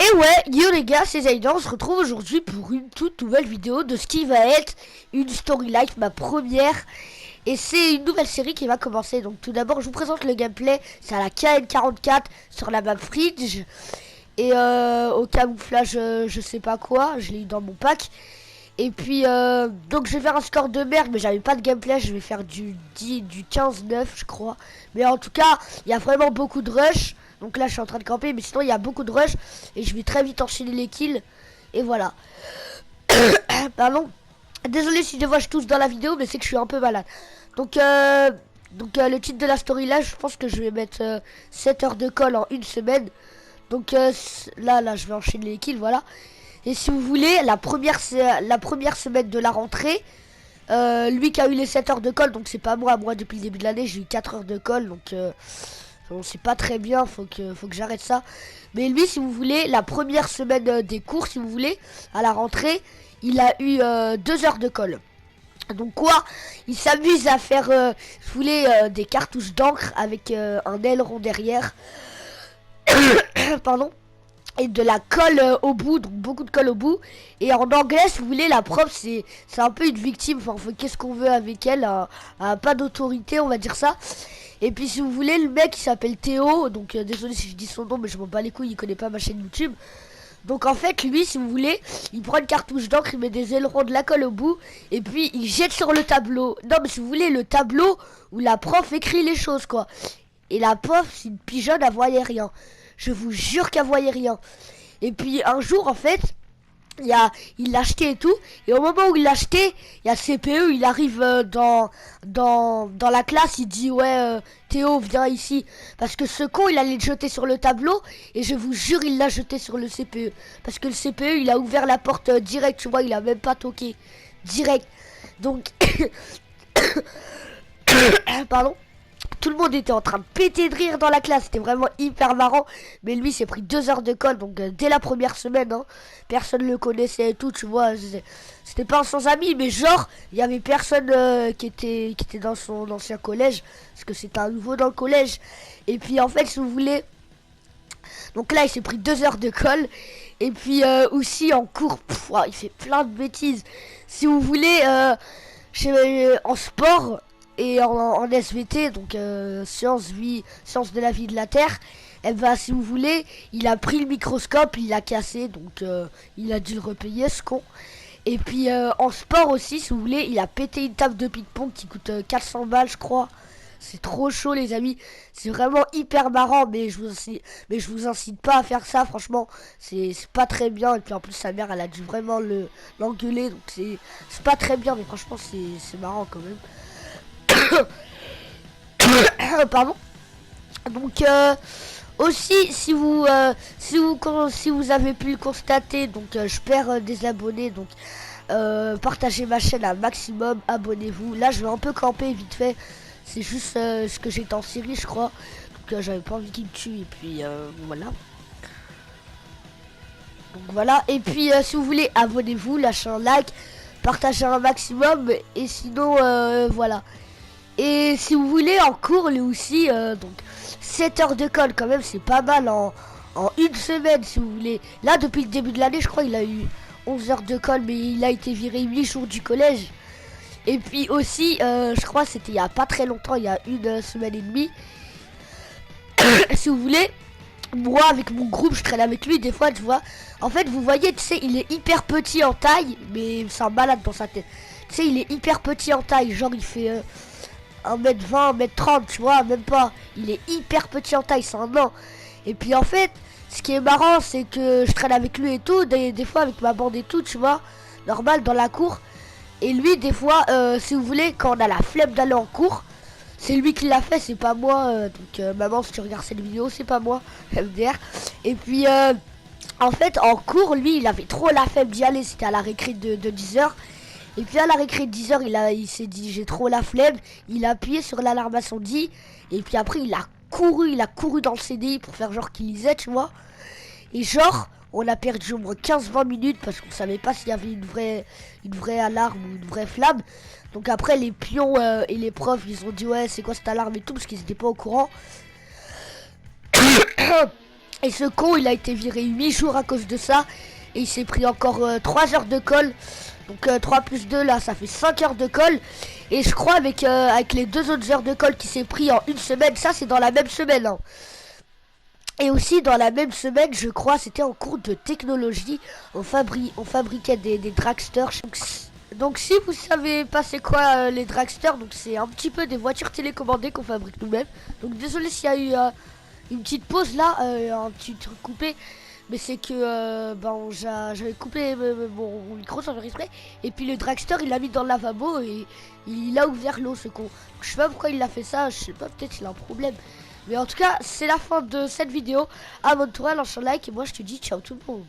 Et ouais, yo les gars, c'est Zaydan, on se retrouve aujourd'hui pour une toute nouvelle vidéo de ce qui va être une story life, ma première. Et c'est une nouvelle série qui va commencer. Donc tout d'abord, je vous présente le gameplay. C'est à la KN44 sur la map Fridge. Et au camouflage, je sais pas quoi, je l'ai eu dans mon pack. Et puis, donc je vais faire un score de merde, mais j'avais pas de gameplay, je vais faire du 10, du 15-9 je crois. Mais en tout cas, il y a vraiment beaucoup de rush. Donc là, je suis en train de camper, mais sinon, il y a beaucoup de rush. Et je vais très vite enchaîner les kills. Et voilà. Pardon. Désolé si des fois je tousse dans la vidéo, mais c'est que je suis un peu malade. Donc, le titre de la story là, je pense que je vais mettre 7 heures de call en une semaine. Donc là, je vais enchaîner les kills, voilà. Et si vous voulez, la première semaine de la rentrée, lui qui a eu les 7 heures de colle, donc c'est pas moi depuis le début de l'année, j'ai eu 4 heures de colle, donc c'est pas très bien, faut que j'arrête ça. Mais lui, si vous voulez, la première semaine des cours, si vous voulez, à la rentrée, il a eu 2 heures de colle. Donc quoi, il s'amuse à faire, si vous voulez, des cartouches d'encre avec un aileron derrière. Pardon. Et de la colle au bout, donc beaucoup de colle au bout. Et en anglais, si vous voulez, la prof, c'est un peu une victime. Enfin, on fait qu'est-ce qu'on veut avec elle, pas d'autorité, on va dire ça. Et puis, si vous voulez, le mec, il s'appelle Théo. Donc, désolé si je dis son nom, mais je m'en bats les couilles, il connaît pas ma chaîne YouTube. Donc, en fait, lui, si vous voulez, il prend une cartouche d'encre, il met des ailerons, de la colle au bout. Et puis, il jette sur le tableau. Non, mais si vous voulez, le tableau où la prof écrit les choses, quoi. Et la prof, c'est une pigeonne, elle voyait rien. Je vous jure qu'elle voyait rien. Et puis un jour, en fait, il l'a acheté et tout. Et au moment où il l'a acheté, il y a CPE, il arrive dans la classe, il dit ouais, Théo, viens ici. Parce que ce con, il allait le jeter sur le tableau. Et je vous jure, il l'a jeté sur le CPE. Parce que le CPE, il a ouvert la porte direct, tu vois, il a même pas toqué. Direct. Donc, pardon. Tout le monde était en train de péter de rire dans la classe, c'était vraiment hyper marrant. Mais lui s'est pris 2 heures de colle, donc dès la première semaine, hein, personne le connaissait et tout, tu vois. C'était pas un sans ami, mais genre, il y avait personne qui était dans son ancien collège, parce que c'était un nouveau dans le collège. Et puis en fait, si vous voulez, donc là il s'est pris 2 heures de colle. Et puis aussi en cours, il fait plein de bêtises. Si vous voulez, en sport et en SVT, donc sciences de la vie de la Terre, et ben si vous voulez, il a pris le microscope, il l'a cassé, donc il a dû le repayer, ce con. Et puis en sport aussi, si vous voulez, il a pété une table de ping-pong qui coûte 400 balles, je crois. C'est trop chaud, les amis. C'est vraiment hyper marrant, mais je vous incite pas à faire ça. Franchement, c'est pas très bien. Et puis en plus, sa mère, elle a dû vraiment l'engueuler, donc c'est pas très bien, mais franchement, c'est marrant quand même. Pardon. Donc aussi, si vous avez pu le constater, donc je perds des abonnés, donc partagez ma chaîne un maximum, abonnez-vous. Là, je vais un peu camper vite fait. C'est juste ce que j'étais en série, je crois. Donc j'avais pas envie qu'il me tue. Et puis voilà. Donc voilà. Et puis si vous voulez, abonnez-vous, lâchez un like, partagez un maximum. Et sinon, voilà. Et si vous voulez, en cours, lui aussi, donc 7 heures de colle, quand même, c'est pas mal en une semaine, si vous voulez. Là, depuis le début de l'année, je crois il a eu 11 heures de colle, mais il a été viré 8 jours du collège. Et puis aussi, je crois c'était il y a pas très longtemps, il y a une semaine et demie. Si vous voulez, moi avec mon groupe, je traîne avec lui des fois, tu vois. En fait, vous voyez, tu sais, il est hyper petit en taille, mais c'est un malade dans sa tête. Tu sais, il est hyper petit en taille, genre il fait 1m20, 1m30, tu vois, même pas. Il est hyper petit en taille, c'est un nain. Et puis en fait, ce qui est marrant, c'est que je traîne avec lui et tout, des fois avec ma bande et tout, tu vois, normal, dans la cour. Et lui, des fois, si vous voulez, quand on a la flemme d'aller en cours, c'est lui qui l'a fait, c'est pas moi. Donc, maman, si tu regardes cette vidéo, c'est pas moi, MDR. Et puis, en fait, en cours, lui, il avait trop la flemme d'y aller. C'était à la récré de 10h. Et puis, à la récré de 10h, il s'est dit, j'ai trop la flemme. Il a appuyé sur l'alarme incendie. Et puis après, il a couru dans le CDI pour faire genre qu'il lisait, tu vois. Et genre, on a perdu au moins 15-20 minutes parce qu'on savait pas s'il y avait une vraie alarme ou une vraie flamme. Donc après, les pions et les profs, ils ont dit ouais, c'est quoi cette alarme et tout, parce qu'ils étaient pas au courant. Et ce con, il a été viré 8 jours à cause de ça. Et il s'est pris encore 3 heures de colle. Donc 3 plus 2, là, ça fait 5 heures de colle. Et je crois avec les 2 autres heures de colle qu'il s'est pris en une semaine, ça c'est dans la même semaine. Hein. Et aussi dans la même semaine, je crois, c'était en cours de technologie. On fabriquait des dragsters. Donc si vous savez pas c'est quoi les dragsters, donc c'est un petit peu des voitures télécommandées qu'on fabrique nous-mêmes. Donc désolé s'il y a eu une petite pause là, un petit truc coupé. Mais c'est que j'avais coupé mon micro sans faire exprès. Et puis le dragster il l'a mis dans le lavabo et il a ouvert l'eau ce con. Je sais pas pourquoi il a fait ça, je sais pas, peut-être qu'il a un problème. Mais en tout cas c'est la fin de cette vidéo. Abonne-toi, lâche un like et moi je te dis ciao tout le monde.